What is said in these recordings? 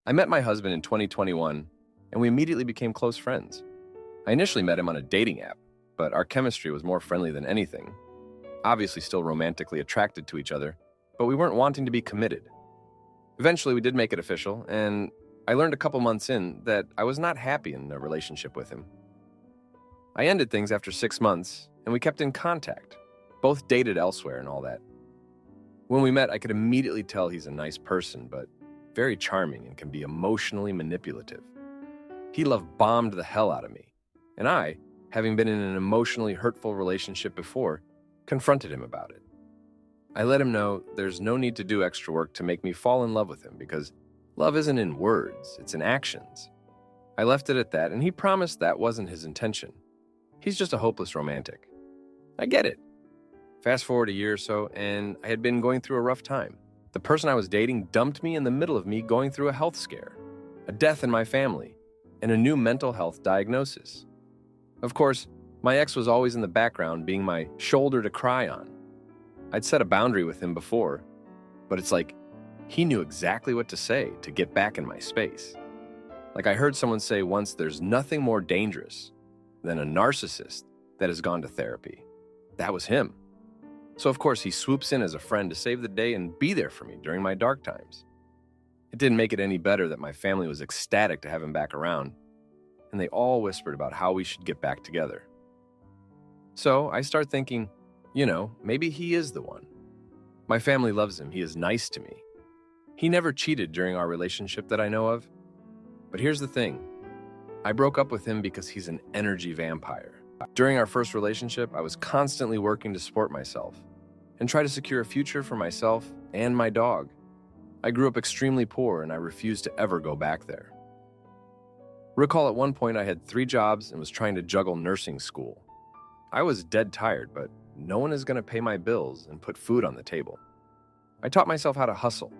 I met my husband in 2021, and we immediately became close friends. I initially met him on a dating app, but our chemistry was more friendly than anything. Obviously still romantically attracted to each other, but we weren't wanting to be committed. Eventually, we did make it official, and I learned a couple months in that I was not happy in a relationship with him. I ended things after 6 months, and we kept in contact. Both dated elsewhere and all that. When we met, I could immediately tell he's a nice person, but very charming and can be emotionally manipulative. He love-bombed the hell out of me, and I, having been in an emotionally hurtful relationship before, confronted him about it. I let him know there's no need to do extra work to make me fall in love with him because love isn't in words, it's in actions. I left it at that, and he promised that wasn't his intention. He's just a hopeless romantic. I get it. Fast forward a year or so, and I had been going through a rough time. The person I was dating dumped me in the middle of me going through a health scare, a death in my family, and a new mental health diagnosis. Of course, my ex was always in the background, being my shoulder to cry on. I'd set a boundary with him before, but it's like he knew exactly what to say to get back in my space. Like I heard someone say once, there's nothing more dangerous than a narcissist that has gone to therapy. That was him. So of course he swoops in as a friend to save the day and be there for me during my dark times. It didn't make it any better that my family was ecstatic to have him back around, and they all whispered about how we should get back together. So I start thinking, maybe he is the one. My family loves him. He is nice to me. He never cheated during our relationship that I know of. But here's the thing. I broke up with him because he's an energy vampire. During our first relationship, I was constantly working to support myself and try to secure a future for myself and my dog. I grew up extremely poor, and I refused to ever go back there. Recall at one point I had 3 jobs and was trying to juggle nursing school. I was dead tired, but no one is going to pay my bills and put food on the table. I taught myself how to hustle.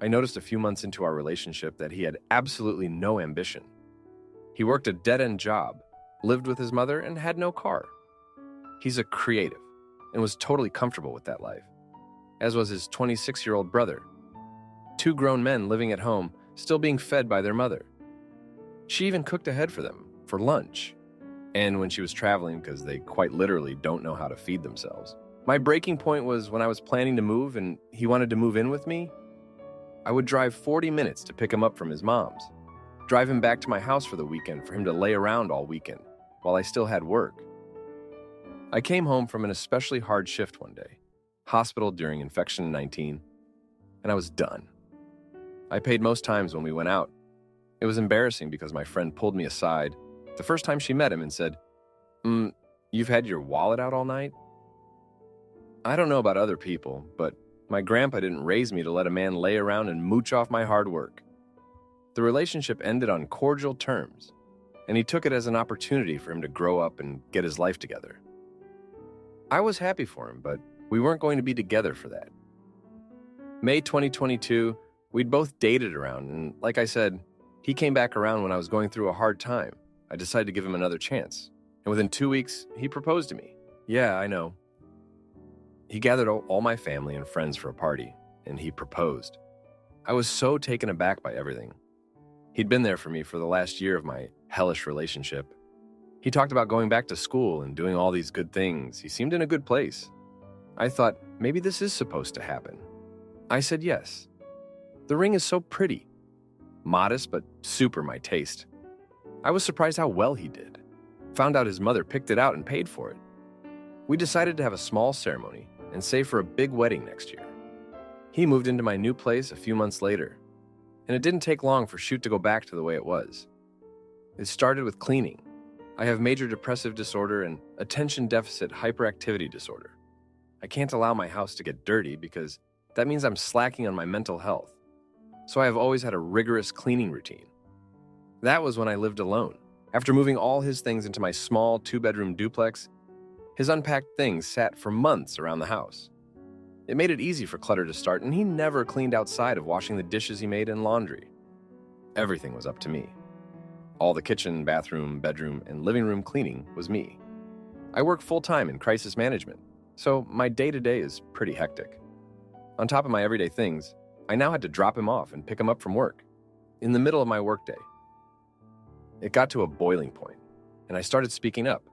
I noticed a few months into our relationship that he had absolutely no ambition. He worked a dead-end job, lived with his mother, and had no car. He's a creative and was totally comfortable with that life, as was his 26-year-old brother. 2 grown men living at home, still being fed by their mother. She even cooked ahead for them for lunch, and when she was traveling because they quite literally don't know how to feed themselves. My breaking point was when I was planning to move and he wanted to move in with me. I would drive 40 minutes to pick him up from his mom's, drive him back to my house for the weekend for him to lay around all weekend while I still had work. I came home from an especially hard shift one day, hospital during infection 19, and I was done. I paid most times when we went out. It was embarrassing because my friend pulled me aside the first time she met him and said, "You've had your wallet out all night?" I don't know about other people, but my grandpa didn't raise me to let a man lay around and mooch off my hard work. The relationship ended on cordial terms, and he took it as an opportunity for him to grow up and get his life together. I was happy for him, but we weren't going to be together for that. May 2022, we'd both dated around, and like I said, he came back around when I was going through a hard time. I decided to give him another chance, and within 2 weeks, he proposed to me. Yeah, I know. He gathered all my family and friends for a party, and he proposed. I was so taken aback by everything. He'd been there for me for the last year of my hellish relationship. He talked about going back to school and doing all these good things. He seemed in a good place. I thought, maybe this is supposed to happen. I said yes. The ring is so pretty. Modest, but super my taste. I was surprised how well he did. Found out his mother picked it out and paid for it. We decided to have a small ceremony and save for a big wedding next year. He moved into my new place a few months later, and it didn't take long for shoot to go back to the way it was. It started with cleaning. I have major depressive disorder and attention deficit hyperactivity disorder. I can't allow my house to get dirty because that means I'm slacking on my mental health. So I have always had a rigorous cleaning routine. That was when I lived alone. After moving all his things into my small 2-bedroom duplex, his unpacked things sat for months around the house. It made it easy for clutter to start, and he never cleaned outside of washing the dishes he made and laundry. Everything was up to me. All the kitchen, bathroom, bedroom, and living room cleaning was me. I work full-time in crisis management, so my day-to-day is pretty hectic. On top of my everyday things, I now had to drop him off and pick him up from work. in the middle of my workday. It got to a boiling point, and I started speaking up.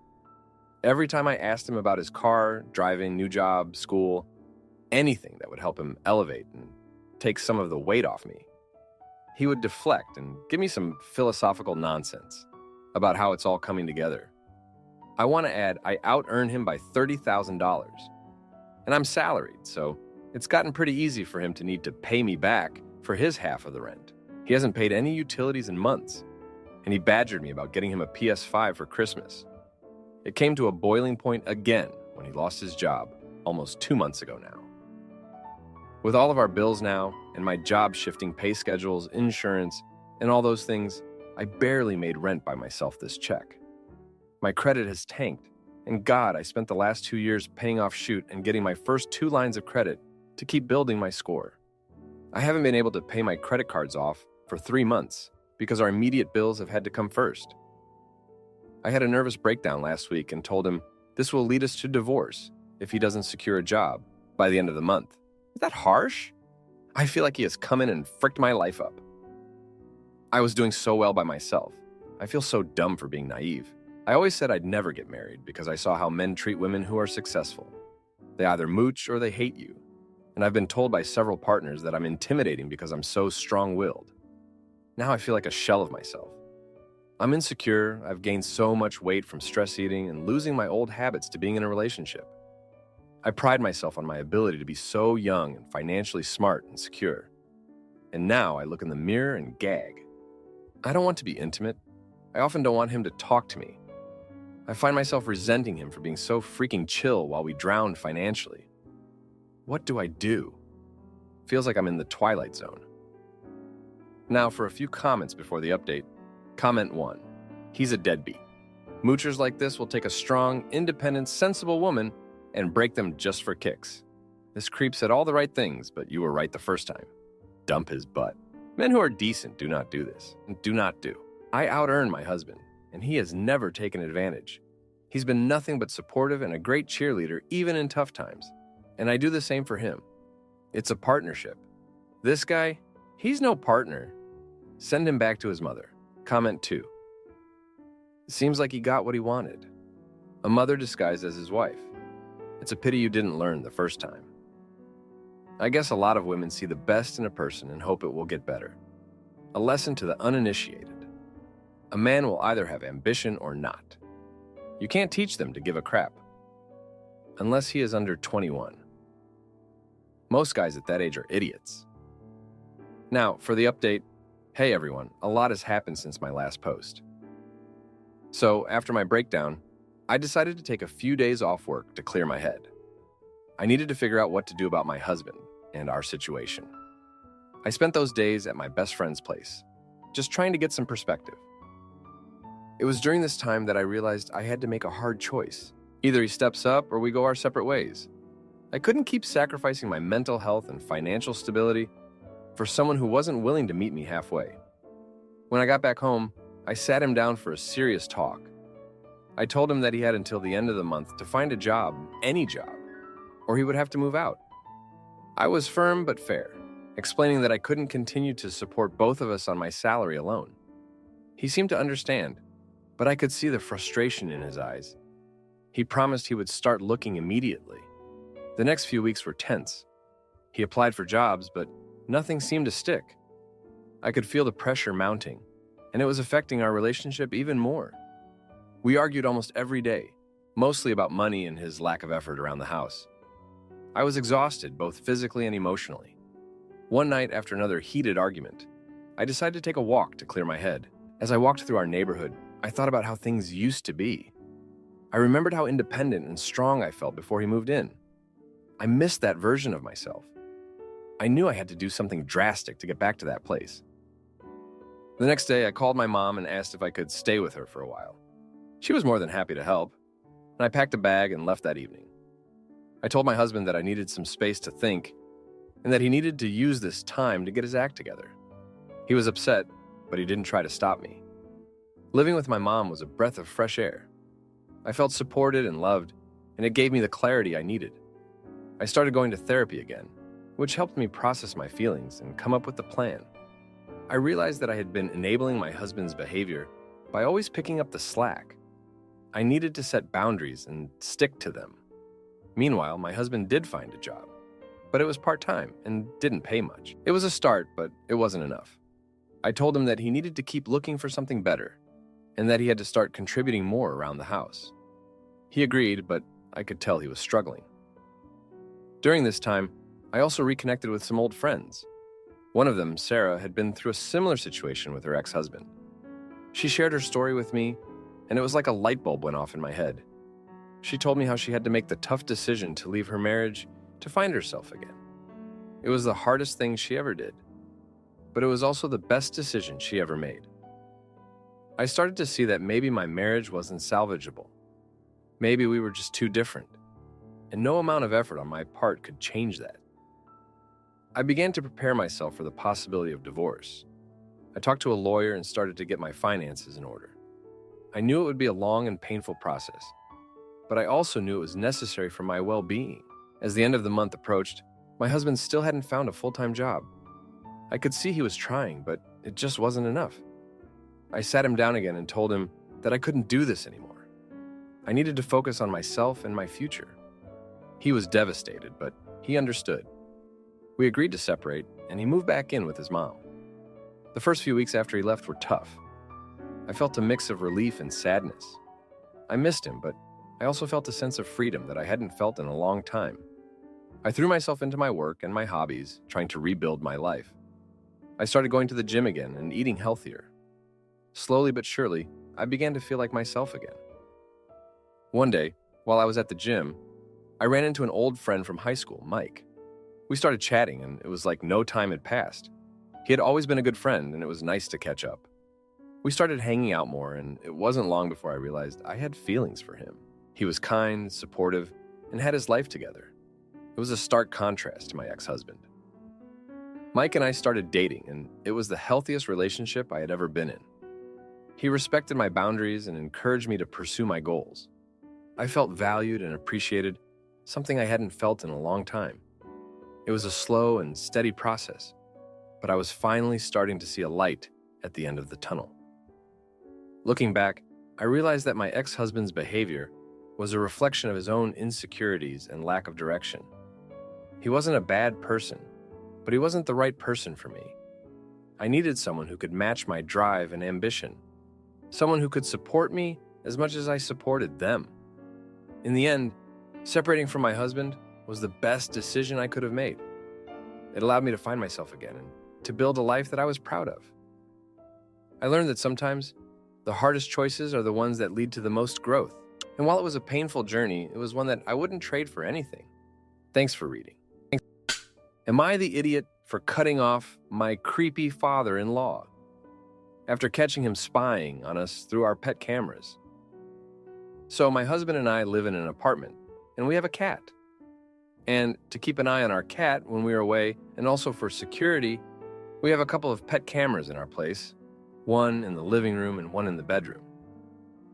Every time I asked him about his car, driving, new job, school, anything that would help him elevate and take some of the weight off me, he would deflect and give me some philosophical nonsense about how it's all coming together. I want to add, I out-earn him by $30,000. And I'm salaried, so it's gotten pretty easy for him to need to pay me back for his half of the rent. He hasn't paid any utilities in months, and he badgered me about getting him a PS5 for Christmas. It came to a boiling point again when he lost his job almost 2 months ago now. With all of our bills now, and my job shifting pay schedules, insurance, and all those things, I barely made rent by myself this check. My credit has tanked, and God, I spent the last 2 years paying off Shoot and getting my first 2 lines of credit to keep building my score. I haven't been able to pay my credit cards off for 3 months because our immediate bills have had to come first. I had a nervous breakdown last week and told him this will lead us to divorce if he doesn't secure a job by the end of the month. Is that harsh? I feel like he has come in and fricked my life up. I was doing so well by myself. I feel so dumb for being naive. I always said I'd never get married because I saw how men treat women who are successful. They either mooch or they hate you. And I've been told by several partners that I'm intimidating because I'm so strong-willed. Now I feel like a shell of myself. I'm insecure, I've gained so much weight from stress eating and losing my old habits to being in a relationship. I pride myself on my ability to be so young and financially smart and secure. And now I look in the mirror and gag. I don't want to be intimate. I often don't want him to talk to me. I find myself resenting him for being so freaking chill while we drown financially. What do I do? Feels like I'm in the twilight zone. Now for a few comments before the update. Comment 1. He's a deadbeat. Moochers like this will take a strong, independent, sensible woman and break them just for kicks. This creep said all the right things, but you were right the first time. Dump his butt. Men who are decent do not do this, and do not do. I out-earn my husband, and he has never taken advantage. He's been nothing but supportive and a great cheerleader even in tough times, and I do the same for him. It's a partnership. This guy, he's no partner. Send him back to his mother. Comment 2. Seems like he got what he wanted. A mother disguised as his wife. It's a pity you didn't learn the first time. I guess a lot of women see the best in a person and hope it will get better. A lesson to the uninitiated. A man will either have ambition or not. You can't teach them to give a crap. Unless he is under 21. Most guys at that age are idiots. Now, for the update, hey everyone, a lot has happened since my last post. So, after my breakdown, I decided to take a few days off work to clear my head. I needed to figure out what to do about my husband and our situation. I spent those days at my best friend's place, just trying to get some perspective. It was during this time that I realized I had to make a hard choice. Either he steps up or we go our separate ways. I couldn't keep sacrificing my mental health and financial stability for someone who wasn't willing to meet me halfway. When I got back home, I sat him down for a serious talk. I told him that he had until the end of the month to find a job, any job, or he would have to move out. I was firm but fair, explaining that I couldn't continue to support both of us on my salary alone. He seemed to understand, but I could see the frustration in his eyes. He promised he would start looking immediately. The next few weeks were tense. He applied for jobs, but nothing seemed to stick. I could feel the pressure mounting, and it was affecting our relationship even more. We argued almost every day, mostly about money and his lack of effort around the house. I was exhausted, both physically and emotionally. One night, after another heated argument, I decided to take a walk to clear my head. As I walked through our neighborhood, I thought about how things used to be. I remembered how independent and strong I felt before he moved in. I missed that version of myself. I knew I had to do something drastic to get back to that place. The next day, I called my mom and asked if I could stay with her for a while. She was more than happy to help, and I packed a bag and left that evening. I told my husband that I needed some space to think, and that he needed to use this time to get his act together. He was upset, but he didn't try to stop me. Living with my mom was a breath of fresh air. I felt supported and loved, and it gave me the clarity I needed. I started going to therapy again, which helped me process my feelings and come up with a plan. I realized that I had been enabling my husband's behavior by always picking up the slack. I needed to set boundaries and stick to them. Meanwhile, my husband did find a job, but it was part-time and didn't pay much. It was a start, but it wasn't enough. I told him that he needed to keep looking for something better and that he had to start contributing more around the house. He agreed, but I could tell he was struggling. During this time, I also reconnected with some old friends. One of them, Sarah, had been through a similar situation with her ex-husband. She shared her story with me, and it was like a light bulb went off in my head. She told me how she had to make the tough decision to leave her marriage to find herself again. It was the hardest thing she ever did, but it was also the best decision she ever made. I started to see that maybe my marriage wasn't salvageable. Maybe we were just too different, and no amount of effort on my part could change that. I began to prepare myself for the possibility of divorce. I talked to a lawyer and started to get my finances in order. I knew it would be a long and painful process, but I also knew it was necessary for my well-being. As the end of the month approached, my husband still hadn't found a full-time job. I could see he was trying, but it just wasn't enough. I sat him down again and told him that I couldn't do this anymore. I needed to focus on myself and my future. He was devastated, but he understood. We agreed to separate, and he moved back in with his mom. The first few weeks after he left were tough. I felt a mix of relief and sadness. I missed him, but I also felt a sense of freedom that I hadn't felt in a long time. I threw myself into my work and my hobbies, trying to rebuild my life. I started going to the gym again and eating healthier. Slowly but surely, I began to feel like myself again. One day, while I was at the gym, I ran into an old friend from high school, Mike. We started chatting, and it was like no time had passed. He had always been a good friend, and it was nice to catch up. We started hanging out more, and it wasn't long before I realized I had feelings for him. He was kind, supportive, and had his life together. It was a stark contrast to my ex-husband. Mike and I started dating, and it was the healthiest relationship I had ever been in. He respected my boundaries and encouraged me to pursue my goals. I felt valued and appreciated, something I hadn't felt in a long time. It was a slow and steady process, but I was finally starting to see a light at the end of the tunnel. Looking back, I realized that my ex-husband's behavior was a reflection of his own insecurities and lack of direction. He wasn't a bad person, but he wasn't the right person for me. I needed someone who could match my drive and ambition, someone who could support me as much as I supported them. In the end, separating from my husband was the best decision I could have made. It allowed me to find myself again and to build a life that I was proud of. I learned that sometimes the hardest choices are the ones that lead to the most growth. And while it was a painful journey, it was one that I wouldn't trade for anything. Thanks for reading. Am I the idiot for cutting off my creepy father-in-law after catching him spying on us through our pet cameras? So my husband and I live in an apartment, and we have a cat. And to keep an eye on our cat when we are away, and also for security, we have a couple of pet cameras in our place, one in the living room and one in the bedroom.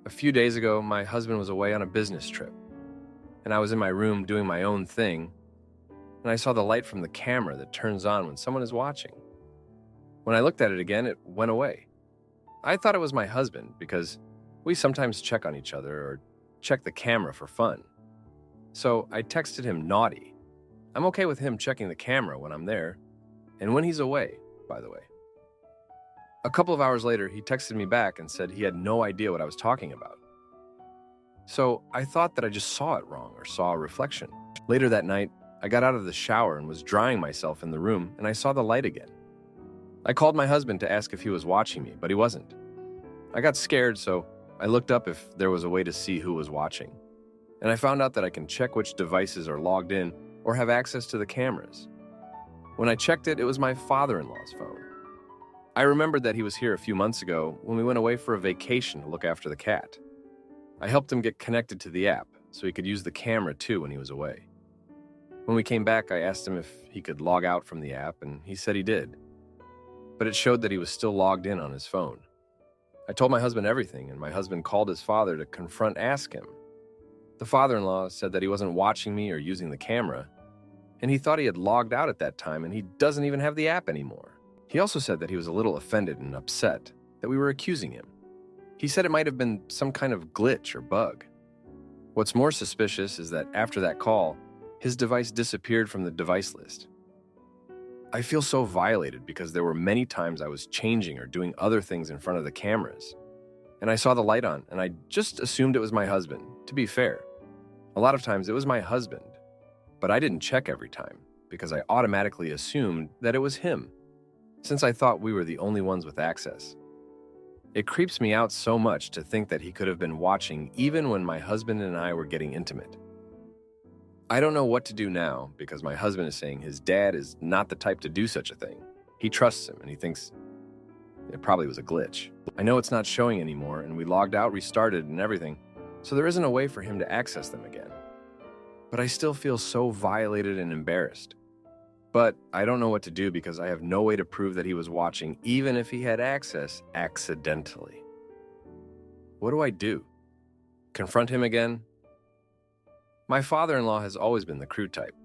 A few days ago, my husband was away on a business trip, and I was in my room doing my own thing, and I saw the light from the camera that turns on when someone is watching. When I looked at it again, it went away. I thought it was my husband because we sometimes check on each other or check the camera for fun. So I texted him naughty. I'm okay with him checking the camera when I'm there, and when he's away, by the way. A couple of hours later, he texted me back and said he had no idea what I was talking about. So I thought that I just saw it wrong or saw a reflection. Later that night, I got out of the shower and was drying myself in the room, and I saw the light again. I called my husband to ask if he was watching me, but he wasn't. I got scared, so I looked up if there was a way to see who was watching. And I found out that I can check which devices are logged in or have access to the cameras. When I checked it, it was my father-in-law's phone. I remembered that he was here a few months ago when we went away for a vacation to look after the cat. I helped him get connected to the app so he could use the camera too when he was away. When we came back, I asked him if he could log out from the app, and he said he did. But it showed that he was still logged in on his phone. I told my husband everything, and my husband called his father to ask him. The father-in-law said that he wasn't watching me or using the camera, and he thought he had logged out at that time, and he doesn't even have the app anymore. He also said that he was a little offended and upset that we were accusing him. He said it might have been some kind of glitch or bug. What's more suspicious is that after that call, his device disappeared from the device list. I feel so violated because there were many times I was changing or doing other things in front of the cameras, and I saw the light on, and I just assumed it was my husband. To be fair, a lot of times it was my husband, but I didn't check every time because I automatically assumed that it was him, since I thought we were the only ones with access. It creeps me out so much to think that he could have been watching even when my husband and I were getting intimate. I don't know what to do now because my husband is saying his dad is not the type to do such a thing. He trusts him and he thinks it probably was a glitch. I know it's not showing anymore and we logged out, restarted and everything, so there isn't a way for him to access them again. But I still feel so violated and embarrassed. But I don't know what to do because I have no way to prove that he was watching even if he had access accidentally. What do I do? Confront him again? My father-in-law has always been the crude type,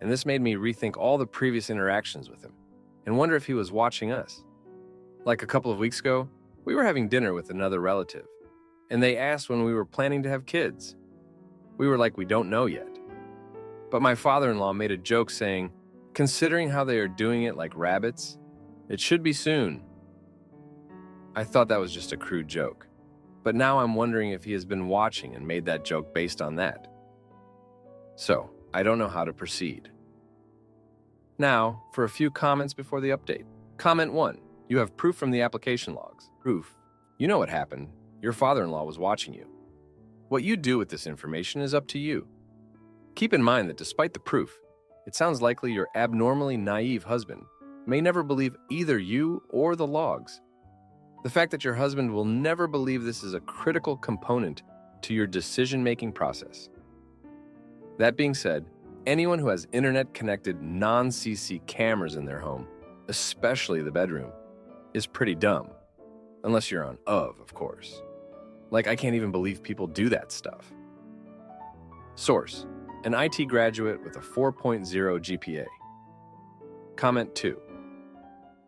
and this made me rethink all the previous interactions with him and wonder if he was watching us. Like a couple of weeks ago, we were having dinner with another relative, and they asked when we were planning to have kids. We were like, we don't know yet. But my father-in-law made a joke saying, considering how they are doing it like rabbits, it should be soon. I thought that was just a crude joke, but now I'm wondering if he has been watching and made that joke based on that. So, I don't know how to proceed. Now, for a few comments before the update. Comment 1. You have proof from the application logs. Proof. You know what happened. Your father-in-law was watching you. What you do with this information is up to you. Keep in mind that despite the proof, it sounds likely your abnormally naive husband may never believe either you or the logs. The fact that your husband will never believe this is a critical component to your decision-making process. That being said, anyone who has internet-connected non-CC cameras in their home, especially the bedroom, is pretty dumb. Unless you're on of course. Like, I can't even believe people do that stuff. Source: an IT graduate with a 4.0 GPA. Comment 2.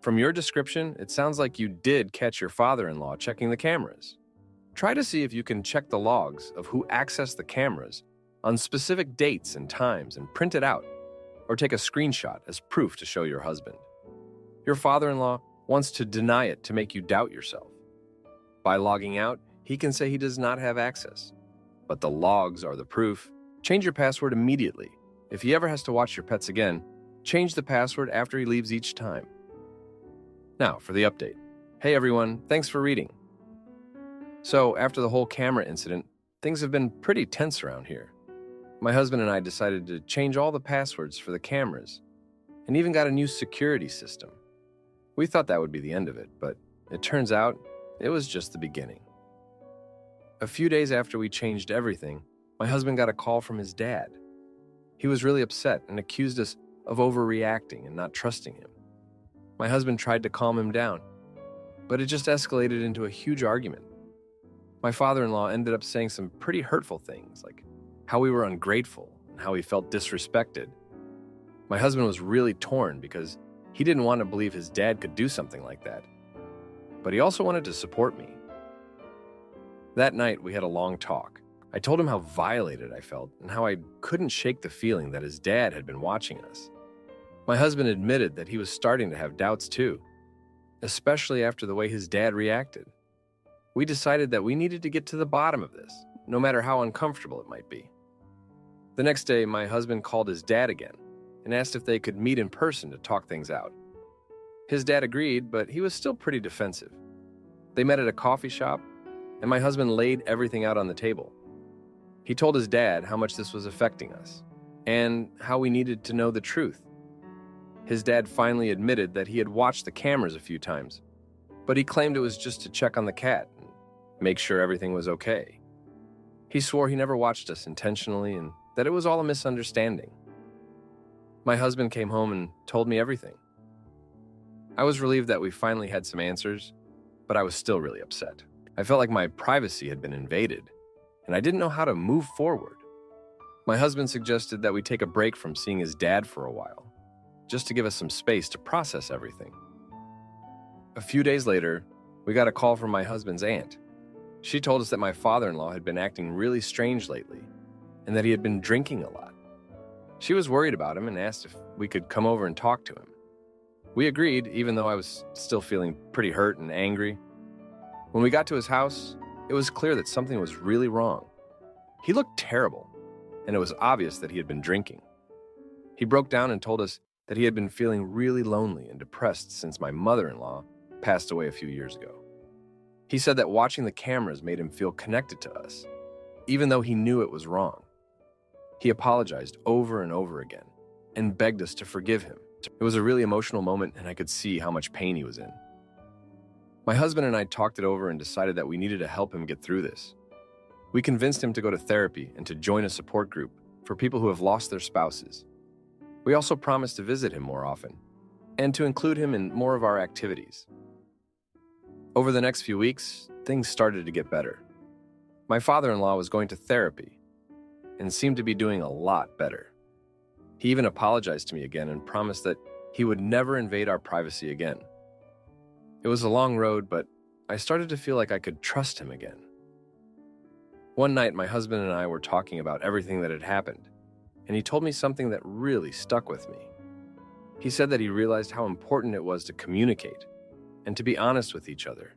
From your description, it sounds like you did catch your father-in-law checking the cameras. Try to see if you can check the logs of who accessed the cameras on specific dates and times and print it out, or take a screenshot as proof to show your husband. Your father-in-law wants to deny it to make you doubt yourself. By logging out, he can say he does not have access. But the logs are the proof. Change your password immediately. If he ever has to watch your pets again, change the password after he leaves each time. Now, for the update. Hey everyone, thanks for reading. So, after the whole camera incident, things have been pretty tense around here. My husband and I decided to change all the passwords for the cameras, and even got a new security system. We thought that would be the end of it, but it turns out it was just the beginning. A few days after we changed everything, my husband got a call from his dad. He was really upset and accused us of overreacting and not trusting him. My husband tried to calm him down, but it just escalated into a huge argument. My father-in-law ended up saying some pretty hurtful things, like how we were ungrateful and how he felt disrespected. My husband was really torn because he didn't want to believe his dad could do something like that. But he also wanted to support me. That night, we had a long talk. I told him how violated I felt and how I couldn't shake the feeling that his dad had been watching us. My husband admitted that he was starting to have doubts too, especially after the way his dad reacted. We decided that we needed to get to the bottom of this, no matter how uncomfortable it might be. The next day, my husband called his dad again and asked if they could meet in person to talk things out. His dad agreed, but he was still pretty defensive. They met at a coffee shop, and my husband laid everything out on the table. He told his dad how much this was affecting us, and how we needed to know the truth. His dad finally admitted that he had watched the cameras a few times, but he claimed it was just to check on the cat and make sure everything was okay. He swore he never watched us intentionally and that it was all a misunderstanding. My husband came home and told me everything. I was relieved that we finally had some answers, but I was still really upset. I felt like my privacy had been invaded, and I didn't know how to move forward. My husband suggested that we take a break from seeing his dad for a while, just to give us some space to process everything. A few days later, we got a call from my husband's aunt. She told us that my father-in-law had been acting really strange lately and that he had been drinking a lot. She was worried about him and asked if we could come over and talk to him. We agreed, even though I was still feeling pretty hurt and angry. When we got to his house, it was clear that something was really wrong. He looked terrible, and it was obvious that he had been drinking. He broke down and told us that he had been feeling really lonely and depressed since my mother-in-law passed away a few years ago. He said that watching the cameras made him feel connected to us, even though he knew it was wrong. He apologized over and over again and begged us to forgive him. It was a really emotional moment, and I could see how much pain he was in. My husband and I talked it over and decided that we needed to help him get through this. We convinced him to go to therapy and to join a support group for people who have lost their spouses. We also promised to visit him more often and to include him in more of our activities. Over the next few weeks, things started to get better. My father-in-law was going to therapy and seemed to be doing a lot better. He even apologized to me again and promised that he would never invade our privacy again. It was a long road, but I started to feel like I could trust him again. One night, my husband and I were talking about everything that had happened, and he told me something that really stuck with me. He said that he realized how important it was to communicate and to be honest with each other,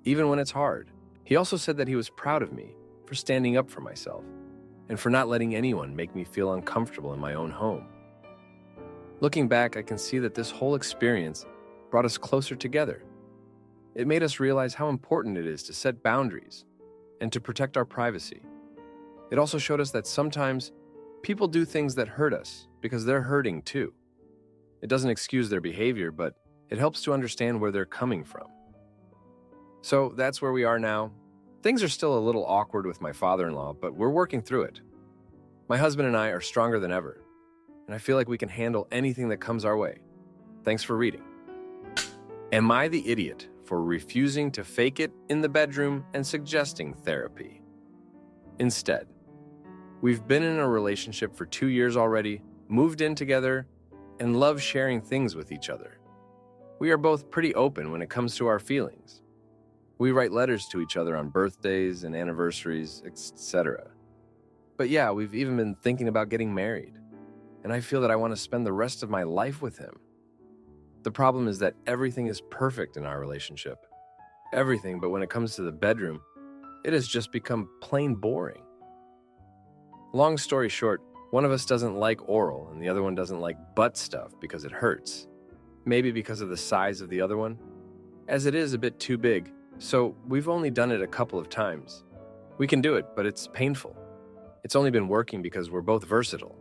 even when it's hard. He also said that he was proud of me for standing up for myself and for not letting anyone make me feel uncomfortable in my own home. Looking back, I can see that this whole experience brought us closer together. It made us realize how important it is to set boundaries and to protect our privacy. It also showed us that sometimes people do things that hurt us because they're hurting too. It doesn't excuse their behavior, but it helps to understand where they're coming from. So that's where we are now. Things are still a little awkward with my father-in-law, but we're working through it. My husband and I are stronger than ever, and I feel like we can handle anything that comes our way. Thanks for reading. Am I the idiot for refusing to fake it in the bedroom and suggesting therapy? Instead, we've been in a relationship for 2 years already, moved in together, and love sharing things with each other. We are both pretty open when it comes to our feelings. We write letters to each other on birthdays and anniversaries, etc. But yeah, we've even been thinking about getting married, and I feel that I want to spend the rest of my life with him. The problem is that everything is perfect in our relationship. Everything, but when it comes to the bedroom, it has just become plain boring. Long story short, one of us doesn't like oral and the other one doesn't like butt stuff because it hurts. Maybe because of the size of the other one, as it is a bit too big, so we've only done it a couple of times. We can do it, but it's painful. It's only been working because we're both versatile.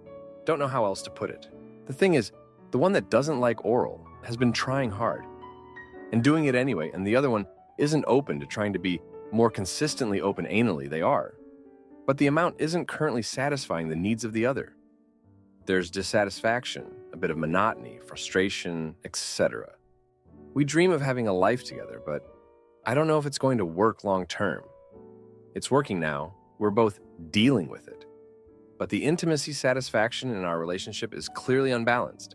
Don't know how else to put it. The thing is, the one that doesn't like oral has been trying hard and doing it anyway, and the other one isn't open to trying to be more consistently open anally. They are. But the amount isn't currently satisfying the needs of the other. There's dissatisfaction, a bit of monotony, frustration, etc. We dream of having a life together, but I don't know if it's going to work long term. It's working now. We're both dealing with it. But the intimacy satisfaction in our relationship is clearly unbalanced,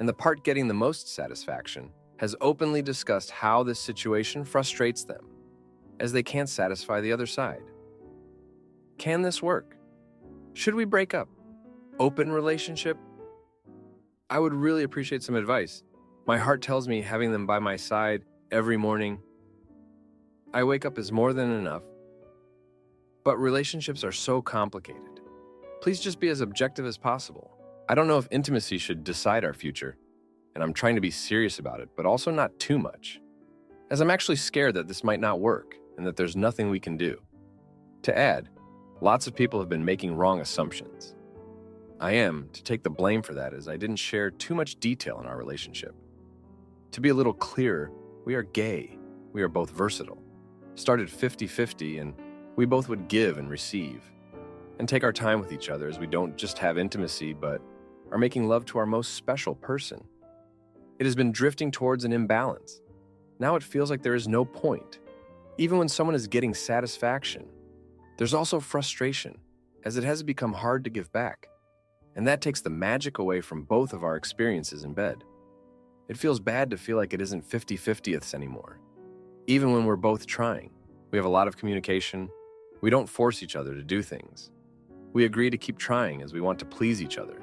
and the part getting the most satisfaction has openly discussed how this situation frustrates them, as they can't satisfy the other side. Can this work? Should we break up? Open relationship? I would really appreciate some advice. My heart tells me having them by my side every morning I wake up is more than enough. But relationships are so complicated. Please just be as objective as possible. I don't know if intimacy should decide our future, and I'm trying to be serious about it, but also not too much, as I'm actually scared that this might not work and that there's nothing we can do. To add, lots of people have been making wrong assumptions. I am to take the blame for that, as I didn't share too much detail in our relationship. To be a little clearer, we are gay. We are both versatile. Started 50-50, and we both would give and receive, and take our time with each other, as we don't just have intimacy, but are making love to our most special person. It has been drifting towards an imbalance. Now it feels like there is no point. Even when someone is getting satisfaction, there's also frustration, as it has become hard to give back. And that takes the magic away from both of our experiences in bed. It feels bad to feel like it isn't 50-50ths anymore. Even when we're both trying, we have a lot of communication. We don't force each other to do things. We agree to keep trying as we want to please each other.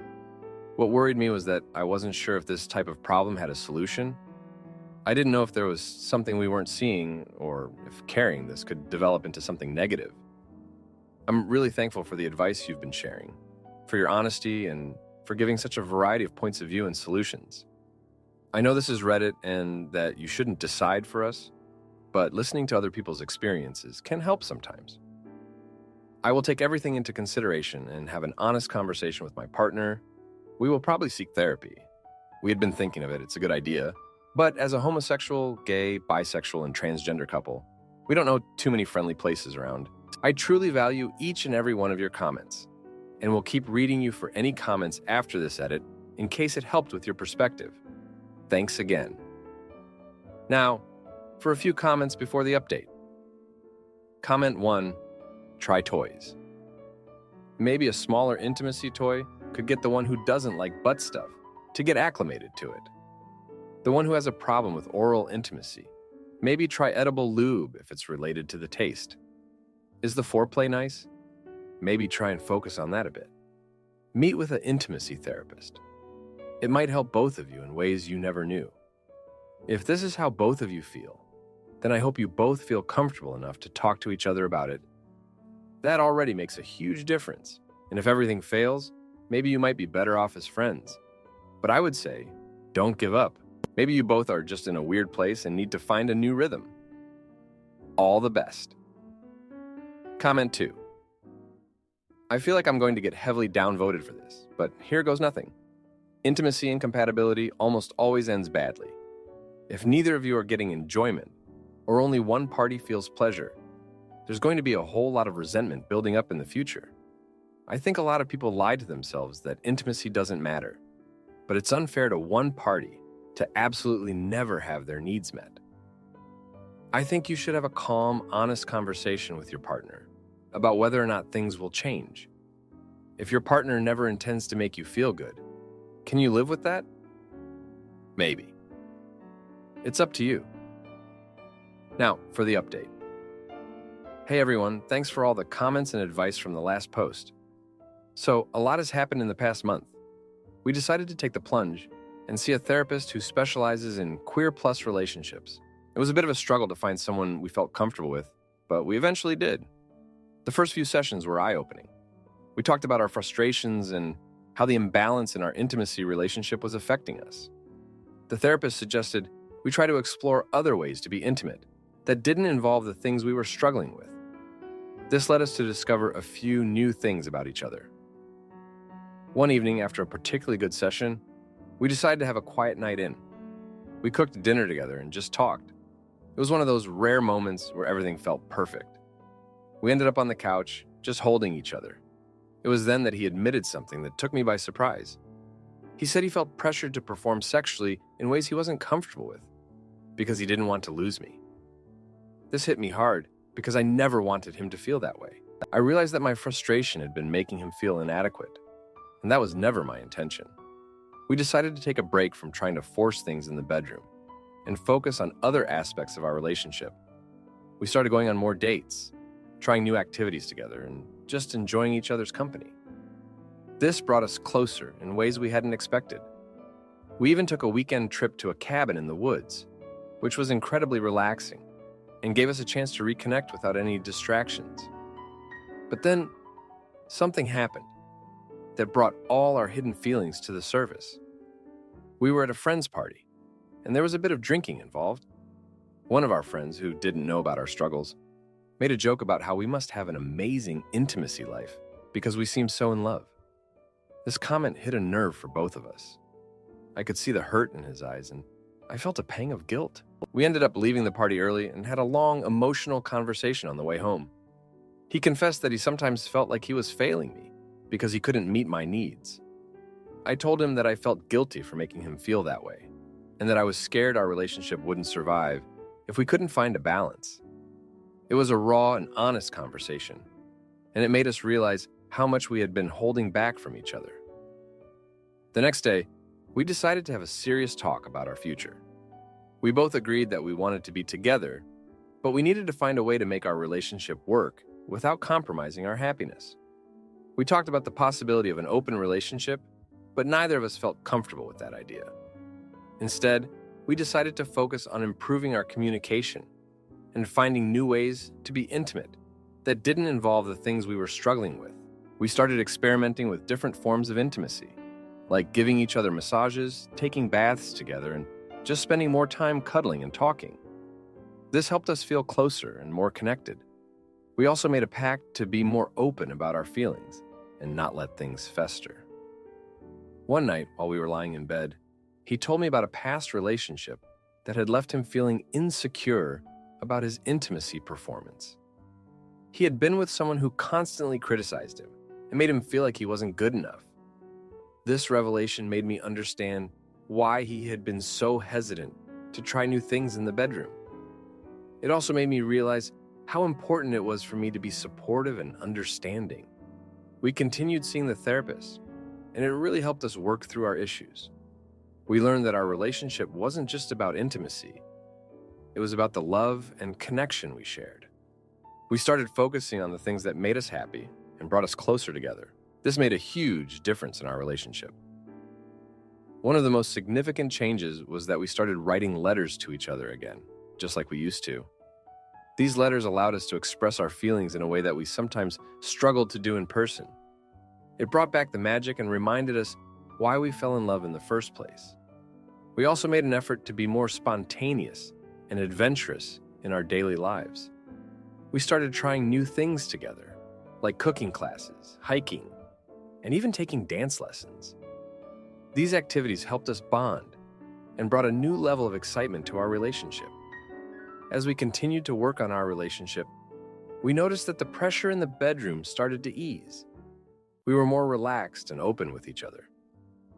What worried me was that I wasn't sure if this type of problem had a solution. I didn't know if there was something we weren't seeing or if carrying this could develop into something negative. I'm really thankful for the advice you've been sharing, for your honesty, and for giving such a variety of points of view and solutions. I know this is Reddit and that you shouldn't decide for us, but listening to other people's experiences can help sometimes. I will take everything into consideration and have an honest conversation with my partner. We will probably seek therapy. We had been thinking of it, it's a good idea. But as a homosexual, gay, bisexual, and transgender couple, we don't know too many friendly places around. I truly value each and every one of your comments, and will keep reading you for any comments after this edit in case it helped with your perspective. Thanks again. Now, for a few comments before the update. Comment 1, try toys. Maybe a smaller intimacy toy could get the one who doesn't like butt stuff to get acclimated to it. The one who has a problem with oral intimacy, maybe try edible lube if it's related to the taste. Is the foreplay nice? Maybe try and focus on that a bit. Meet with an intimacy therapist. It might help both of you in ways you never knew. If this is how both of you feel, then I hope you both feel comfortable enough to talk to each other about it. That already makes a huge difference. And if everything fails, maybe you might be better off as friends. But I would say, don't give up. Maybe you both are just in a weird place and need to find a new rhythm. All the best. Comment 2. I feel like I'm going to get heavily downvoted for this, but here goes nothing. Intimacy incompatibility almost always ends badly. If neither of you are getting enjoyment, or only one party feels pleasure, there's going to be a whole lot of resentment building up in the future. I think a lot of people lie to themselves that intimacy doesn't matter, but it's unfair to one party to absolutely never have their needs met. I think you should have a calm, honest conversation with your partner about whether or not things will change. If your partner never intends to make you feel good, can you live with that? Maybe. It's up to you. Now, for the update. Hey everyone, thanks for all the comments and advice from the last post. So, a lot has happened in the past month. We decided to take the plunge and see a therapist who specializes in queer plus relationships. It was a bit of a struggle to find someone we felt comfortable with, but we eventually did. The first few sessions were eye-opening. We talked about our frustrations and how the imbalance in our intimacy relationship was affecting us. The therapist suggested we try to explore other ways to be intimate that didn't involve the things we were struggling with. This led us to discover a few new things about each other. One evening, after a particularly good session, we decided to have a quiet night in. We cooked dinner together and just talked. It was one of those rare moments where everything felt perfect. We ended up on the couch, just holding each other. It was then that he admitted something that took me by surprise. He said he felt pressured to perform sexually in ways he wasn't comfortable with, because he didn't want to lose me. This hit me hard, because I never wanted him to feel that way. I realized that my frustration had been making him feel inadequate, and that was never my intention. We decided to take a break from trying to force things in the bedroom and focus on other aspects of our relationship. We started going on more dates, trying new activities together, and just enjoying each other's company. This brought us closer in ways we hadn't expected. We even took a weekend trip to a cabin in the woods, which was incredibly relaxing and gave us a chance to reconnect without any distractions. But then, something happened that brought all our hidden feelings to the surface. We were at a friend's party, and there was a bit of drinking involved. One of our friends, who didn't know about our struggles, made a joke about how we must have an amazing intimacy life because we seem so in love. This comment hit a nerve for both of us. I could see the hurt in his eyes, and I felt a pang of guilt. We ended up leaving the party early and had a long, emotional conversation on the way home. He confessed that he sometimes felt like he was failing me because he couldn't meet my needs. I told him that I felt guilty for making him feel that way, and that I was scared our relationship wouldn't survive if we couldn't find a balance. It was a raw and honest conversation, and it made us realize how much we had been holding back from each other. The next day, We decided to have a serious talk about our future. We both agreed that we wanted to be together, but we needed to find a way to make our relationship work without compromising our happiness. We talked about the possibility of an open relationship, but neither of us felt comfortable with that idea. Instead, we decided to focus on improving our communication and finding new ways to be intimate that didn't involve the things we were struggling with. We started experimenting with different forms of intimacy, like giving each other massages, taking baths together, and just spending more time cuddling and talking. This helped us feel closer and more connected. We also made a pact to be more open about our feelings and not let things fester. One night, while we were lying in bed, he told me about a past relationship that had left him feeling insecure about his intimacy performance. He had been with someone who constantly criticized him and made him feel like he wasn't good enough. This revelation made me understand why he had been so hesitant to try new things in the bedroom. It also made me realize how important it was for me to be supportive and understanding. We continued seeing the therapist, and it really helped us work through our issues. We learned that our relationship wasn't just about intimacy. It was about the love and connection we shared. We started focusing on the things that made us happy and brought us closer together. This made a huge difference in our relationship. One of the most significant changes was that we started writing letters to each other again, just like we used to. These letters allowed us to express our feelings in a way that we sometimes struggled to do in person. It brought back the magic and reminded us why we fell in love in the first place. We also made an effort to be more spontaneous and adventurous in our daily lives. We started trying new things together, like cooking classes, hiking, and even taking dance lessons. These activities helped us bond and brought a new level of excitement to our relationship. As we continued to work on our relationship, we noticed that the pressure in the bedroom started to ease. We were more relaxed and open with each other,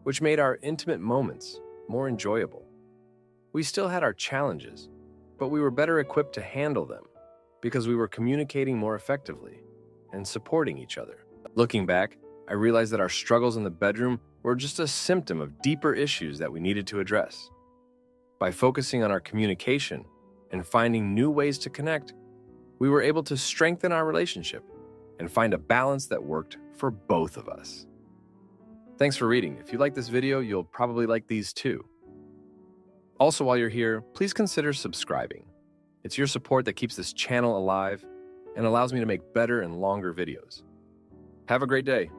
which made our intimate moments more enjoyable. We still had our challenges, but we were better equipped to handle them because we were communicating more effectively and supporting each other. Looking back, I realized that our struggles in the bedroom were just a symptom of deeper issues that we needed to address. By focusing on our communication and finding new ways to connect, we were able to strengthen our relationship and find a balance that worked for both of us. Thanks for reading. If you like this video, you'll probably like these too. Also, while you're here, please consider subscribing. It's your support that keeps this channel alive and allows me to make better and longer videos. Have a great day.